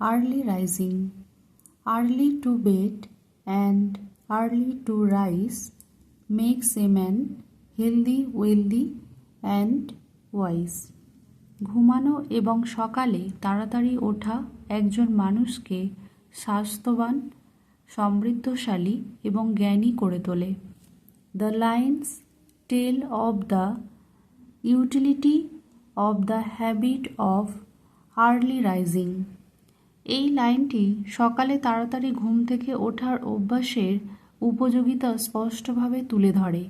Early rising. Early to bed and early to rise makes a man healthy, wealthy and wise. ঘুমানো এবং সকালে তাড়াতাড়ি ওঠা একজন মানুষকে স্বাস্থ্যবান, সমৃদ্ধশালী এবং জ্ঞানী করে তোলে। The lines tell of the utility of the habit of early rising. এই লাইনটি সকালে তাড়াতাড়ি ঘুম থেকে ওঠার অভ্যাসের উপযোগিতা স্পষ্টভাবে তুলে ধরে।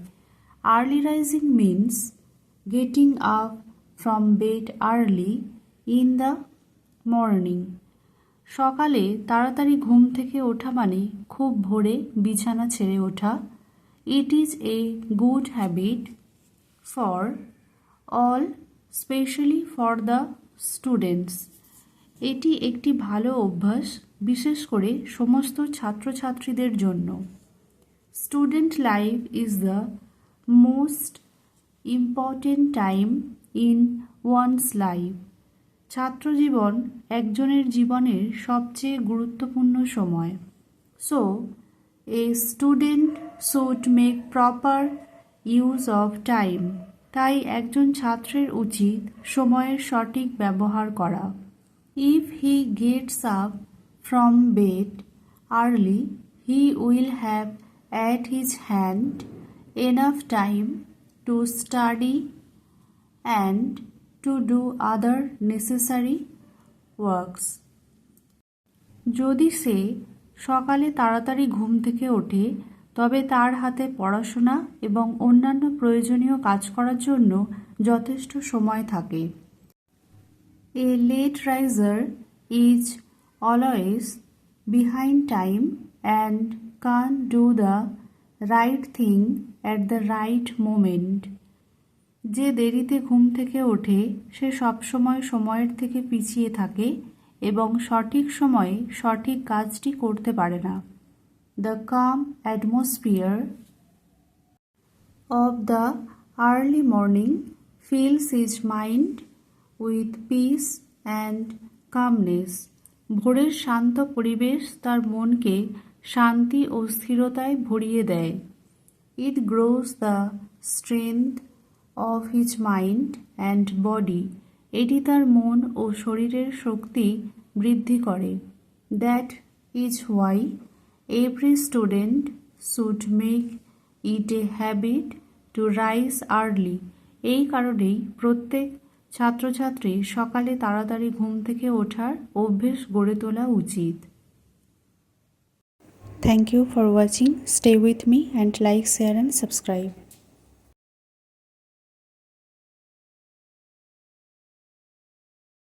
Early rising means getting up from bed early in the morning. সকালে তাড়াতাড়ি ঘুম থেকে ওঠা মানে খুব ভোরে বিছানা ছেড়ে ওঠা। It is a good habit for all, specially for the students. এটি একটি ভালো অভ্যাস, বিশেষ করে সমস্ত ছাত্রছাত্রীদের জন্য। Student life is the most important time in one's life. ছাত্রজীবন একজনের জীবনের সবচেয়ে গুরুত্বপূর্ণ সময়। So a student should make proper use of time. তাই একজন ছাত্রের উচিত সময়ের সঠিক ব্যবহার করা। If he gets up from bed early, he will have at his hand enough time to study and to do other necessary works. যদি সে সকালে তাড়াতাড়ি ঘুম থেকে ওঠে, তবে তার হাতে পড়াশোনা এবং অন্যান্য প্রয়োজনীয় কাজ করার জন্য যথেষ্ট সময় থাকে। A late riser is always behind time and can't do the right thing at the right moment. যে দেরিতে ঘুম থেকে ওঠে সে সবসময় সময়ের থেকে পিছিয়ে থাকে এবং সঠিক সময়ে সঠিক কাজটি করতে পারে না। The calm atmosphere of the early morning fills his mind with peace and calmness. ভোরের শান্ত পরিবেশ তার মনকে শান্তি ও স্থিরতায় ভরিয়ে দেয়। It grows the strength of his mind and body. এটি তার মন ও শরীরের শক্তি বৃদ্ধি করে। That is why every student should make it a habit to rise early. এই কারণেই প্রত্যেক ছাত্রছাত্রী সকালে তাড়াতাড়ি ঘুম থেকে ওঠার অভ্যেস গড়ে তোলা উচিত। Thank you for watching. Stay with me and like, share and subscribe.